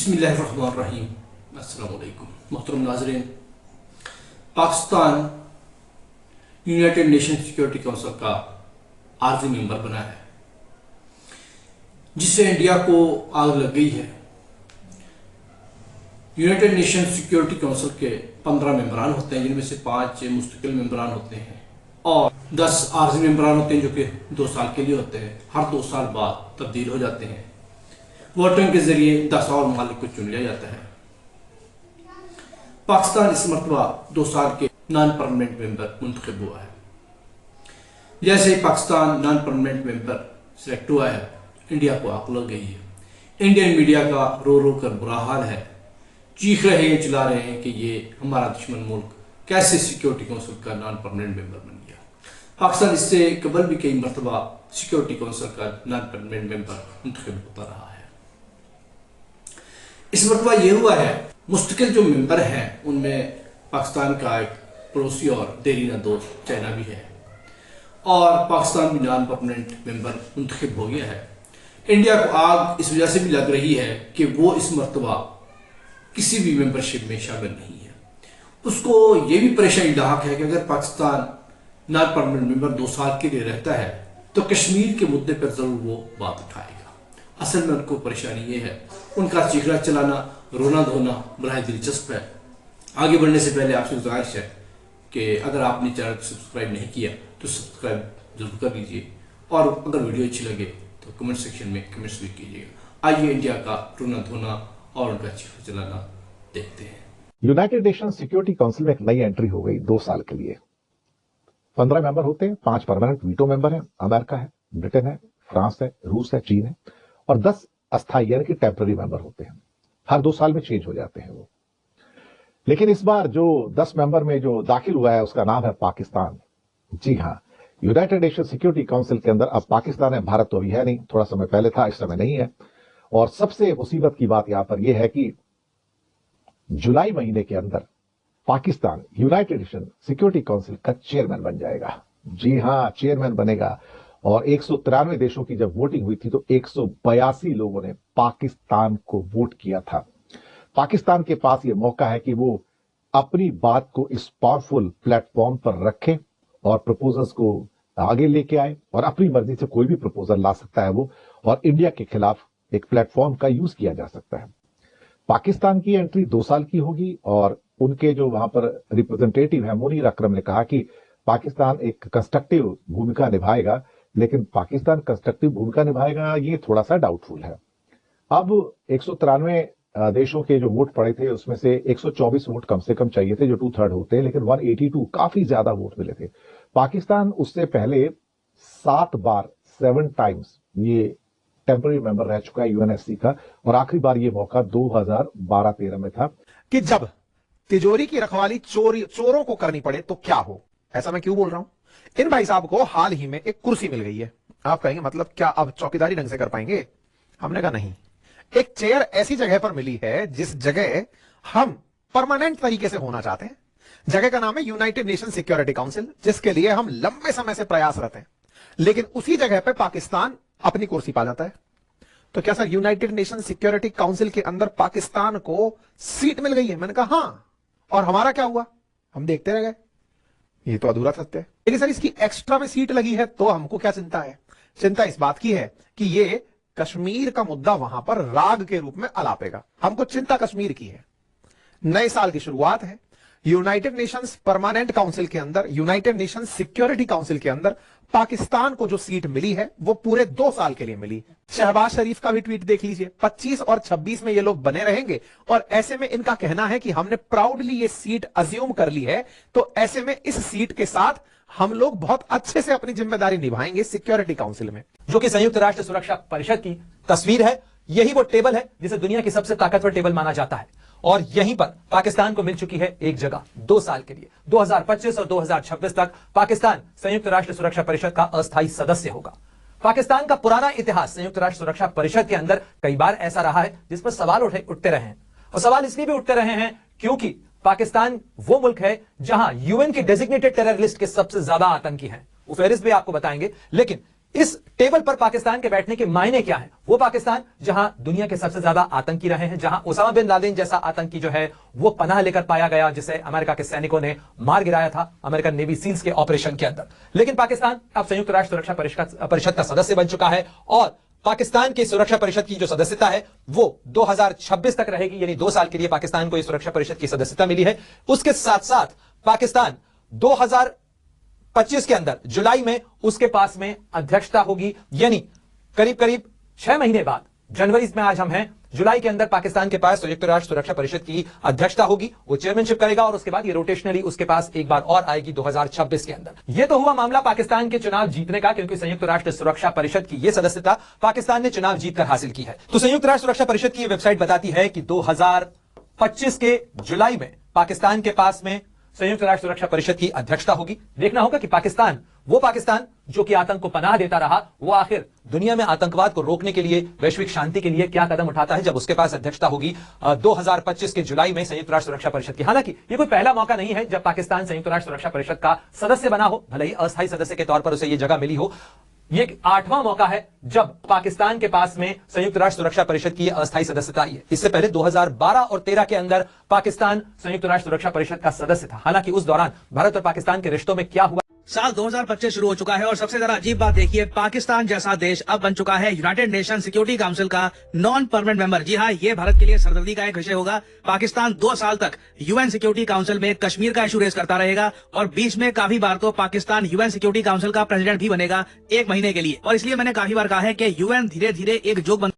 बिस्मिल्लाहिर्रहमानिर्रहीम। अस्सलाम वालेकुम मोहतरम नाज़रीन। Pakistan United nation security council का आर्जी मेंबर बना है, जिससे इंडिया को आग लग गई है। यूनाइटेड नेशन सिक्योरिटी काउंसिल के 15 मेंबरान होते हैं, जिनमें से 5 मुस्तकिल मेंबरान होते हैं और 10 आर्जी मेंबरान होते हैं, जो कि 2 साल के लिए होते हैं। हर 2 साल बाद तब्दील हो जाते हैं। वोटिंग के जरिए 10 और ममालिक को चुन लिया जाता है। पाकिस्तान इस मरतबा 2 साल के नॉन परमानेंट मेंबर मुंतखब हुआ है। जैसे ही Pakistan non permanent member select हुआ है, इंडिया को आग लग गई है। इंडियन मीडिया का रो रो कर बुरा हाल है, चीख रहे हैं, चिल्ला रहे हैं कि ये हमारा दुश्मन मुल्क कैसे सिक्योरिटी काउंसिल का नॉन परमानेंट मेंबर बन गया। पाकिस्तान इससे कबल भी कई मरतबा सिक्योरिटी काउंसिल का नॉन परमानेंट मेंबर मुंतखब होता रहा है। इस मरतबा यह हुआ है, मुस्तकिल जो मेंबर हैं उनमें पाकिस्तान का एक पड़ोसी और देरीना दोस्त चाइना भी है, और पाकिस्तान भी नॉन परमानेंट मेंबर मुंतखब हो गया है। इंडिया को आग इस वजह से भी लग रही है कि वो इस मरतबा किसी भी मेंबरशिप में शामिल नहीं है। उसको ये भी परेशानी लाक है कि अगर पाकिस्तान नॉन परमानेंट मेंबर 2 साल के लिए रहता है तो कश्मीर के मुद्दे पर जरूर वो बात उठाएगा। असल में उनको परेशानी ये है, उनका चीखना चलाना, रोना धोना बड़ा दिलचस्प है। आगे बढ़ने से पहले आपसे गुजारिश है कि अगर आपने चैनल को सब्सक्राइब नहीं किया तो सब्सक्राइब जरूर कर लीजिए, और अगर वीडियो अच्छी लगे तो कमेंट सेक्शन में कमेंट्स भी कीजिएगा। आइए इंडिया का रोना धोना और उनका चीखना चलाना देखते हैं। यूनाइटेड नेशन सिक्योरिटी काउंसिल में एक नई एंट्री हो गई 2 साल के लिए। 15 मेंबर होते हैं, 5 परमानेंट वीटो मेंबर हैं। अमेरिका है, ब्रिटेन है, फ्रांस है, रूस है, चीन है, और 10 अस्थायी यानी कि टेम्पररी मेंबर होते हैं। हर 2 साल में चेंज हो जाते हैं वो। लेकिन इस बार जो 10 मेंबर में जो दाखिल हुआ है उसका नाम है पाकिस्तान। जी हां, यूनाइटेड नेशन सिक्योरिटी काउंसिल के अंदर अब पाकिस्तान है। भारत तो अभी है नहीं, थोड़ा समय पहले था, इस समय नहीं है। और सबसे मुसीबत की बात यहां पर यह है कि जुलाई महीने के अंदर Pakistan United nation security council का चेयरमैन बन जाएगा। जी हां, चेयरमैन बनेगा। और 193 देशों की जब वोटिंग हुई थी तो 182 लोगों ने पाकिस्तान को वोट किया था। पाकिस्तान के पास यह मौका है कि वो अपनी बात को इस पावरफुल प्लेटफॉर्म पर रखे और प्रपोजल्स को आगे लेके आए, और अपनी मर्जी से कोई भी प्रपोजल ला सकता है वो, और इंडिया के खिलाफ एक प्लेटफॉर्म का यूज किया जा सकता है। पाकिस्तान की एंट्री 2 साल की होगी, और उनके जो वहां पर रिप्रेजेंटेटिव है मुनीर अकरम ने कहा कि पाकिस्तान एक कंस्ट्रक्टिव भूमिका निभाएगा। लेकिन पाकिस्तान कंस्ट्रक्टिव भूमिका निभाएगा ये थोड़ा सा डाउटफुल है। अब 193 देशों के जो वोट पड़े थे उसमें से 124 वोट कम से कम चाहिए थे, जो 2/3 होते हैं, लेकिन 182 काफी ज्यादा वोट मिले थे। पाकिस्तान उससे पहले 7 बार 7 टाइम्स ये टेम्पररी मेंबर रह चुका है यूएनएससी का, और आखिरी बार ये मौका 2012-13 में था कि जब तिजोरी की रखवाली चोरों को करनी पड़े तो क्या हो। ऐसा मैं क्यों बोल रहा हूं? इन भाई साहब को हाल ही में एक कुर्सी मिल गई है। आप कहेंगे मतलब क्या अब चौकीदारी ढंग से कर पाएंगे? हमने कहा नहीं, एक चेयर ऐसी जगह पर मिली है जिस जगह हम परमानेंट तरीके से होना चाहते हैं। जगह का नाम है यूनाइटेड नेशन सिक्योरिटी काउंसिल, जिसके लिए हम लंबे समय से प्रयासरत हैं। लेकिन उसी जगह पर पाकिस्तान अपनी कुर्सी पा जाता है। तो क्या sir United nation security council के अंदर पाकिस्तान को सीट मिल गई है? मैंने कहा हां, और हमारा क्या हुआ? हम देखते रह गए। ये तो अधूरा सत्य है। लेकिन सर इसकी एक्स्ट्रा में सीट लगी है तो हमको क्या चिंता है? चिंता इस बात की है कि ये कश्मीर का मुद्दा वहां पर राग के रूप में अलापेगा। हमको चिंता कश्मीर की है। नए साल की शुरुआत है। यूनाइटेड नेशंस परमानेंट काउंसिल के अंदर, यूनाइटेड नेशन सिक्योरिटी काउंसिल के अंदर पाकिस्तान को जो सीट मिली है वो पूरे 2 साल के लिए मिली। शहबाज शरीफ का भी ट्वीट देख लीजिए, 25 और 26 में ये लोग बने रहेंगे, और ऐसे में इनका कहना है कि हमने प्राउडली ये सीट अज्यूम कर ली है, तो ऐसे में इस सीट के साथ हम लोग बहुत अच्छे से अपनी जिम्मेदारी निभाएंगे सिक्योरिटी काउंसिल में। जो कि संयुक्त राष्ट्र सुरक्षा परिषद की तस्वीर है। यही वो टेबल है जिसे दुनिया की सबसे ताकतवर टेबल माना जाता है, और यहीं पर पाकिस्तान को मिल चुकी है एक जगह 2 साल के लिए। 2025 और 2026 तक पाकिस्तान संयुक्त राष्ट्र सुरक्षा परिषद का अस्थायी सदस्य होगा। पाकिस्तान का पुराना इतिहास संयुक्त राष्ट्र सुरक्षा परिषद के अंदर कई बार ऐसा रहा है जिस पर सवाल उठते रहे हैं, और सवाल इसलिए भी उठते रहे हैं क्योंकि पाकिस्तान वो मुल्क है जहां यूएन की डेजिग्नेटेड टेरर लिस्ट के सबसे ज्यादा आतंकी हैं। वो फेरिस्त भी आपको बताएंगे। लेकिन इस टेबल पर पाकिस्तान के बैठने के मायने क्या है? वो पाकिस्तान जहां दुनिया के सबसे ज्यादा आतंकी रहे हैं, जहां ओसामा बिन लादेन जैसा आतंकी जो है वो पनाह लेकर पाया गया, जिसे अमेरिका के सैनिकों ने मार गिराया था अमेरिकन नेवी सील्स के ऑपरेशन के अंदर। लेकिन पाकिस्तान अब संयुक्त राष्ट्र सुरक्षा परिषद का सदस्य बन चुका है और पाकिस्तान की सुरक्षा परिषद की जो सदस्यता है वो 2026 तक रहेगी, यानी 2 साल के लिए पाकिस्तान को इस सुरक्षा परिषद की सदस्यता मिली है। उसके साथ साथ पाकिस्तान 2025 के अंदर जुलाई में उसके पास में अध्यक्षता होगी, यानी करीब करीब 6 महीने बाद, जनवरी में आज हम हैं, जुलाई के अंदर पाकिस्तान के पास संयुक्त राष्ट्र सुरक्षा परिषद की अध्यक्षता होगी, वो चेयरमैनशिप करेगा और उसके बाद ये रोटेशनली उसके पास एक बार और आएगी 2026 के अंदर। ये तो हुआ मामला पाकिस्तान के चुनाव जीतने का, क्योंकि संयुक्त राष्ट्र सुरक्षा परिषद की ये सदस्यता पाकिस्तान ने चुनाव जीतकर हासिल की है। तो संयुक्त राष्ट्र सुरक्षा परिषद की वेबसाइट बताती है कि 2025 के जुलाई में पाकिस्तान के पास में संयुक्त राष्ट्र सुरक्षा परिषद की अध्यक्षता होगी। देखना होगा कि पाकिस्तान, वो पाकिस्तान जो कि आतंक को पनाह देता रहा, वो आखिर दुनिया में आतंकवाद को रोकने के लिए, वैश्विक शांति के लिए क्या कदम उठाता है जब उसके पास अध्यक्षता होगी 2025 के जुलाई में संयुक्त राष्ट्र सुरक्षा परिषद की। हालांकि ये कोई पहला मौका नहीं है जब पाकिस्तान संयुक्त राष्ट्र सुरक्षा परिषद का सदस्य बना हो, भले ही अस्थायी सदस्य के तौर पर उसे ये जगह मिली हो। ये 8वां मौका है जब पाकिस्तान के पास में संयुक्त राष्ट्र सुरक्षा परिषद की अस्थायी सदस्यता आई है। इससे पहले 2012 और 13 के अंदर पाकिस्तान संयुक्त राष्ट्र सुरक्षा परिषद का सदस्य था। हालांकि उस दौरान भारत और पाकिस्तान के रिश्तों में क्या हुआ? साल 2025 शुरू हो चुका है और सबसे ज्यादा अजीब बात देखिए, पाकिस्तान जैसा देश अब बन चुका है यूनाइटेड नेशन सिक्योरिटी काउंसिल का नॉन परमानेंट मेंबर। जी हाँ, ये भारत के लिए सरदर्दी का एक विषय होगा। पाकिस्तान 2 साल तक यूएन सिक्योरिटी काउंसिल में कश्मीर का इशू रेज करता रहेगा और बीच में काफी बार तो पाकिस्तान यूएन सिक्योरिटी काउंसिल का प्रेसिडेंट भी बनेगा 1 महीने के लिए। और इसलिए मैंने काफी बार कहा है कि यूएन धीरे धीरे एक जोक बन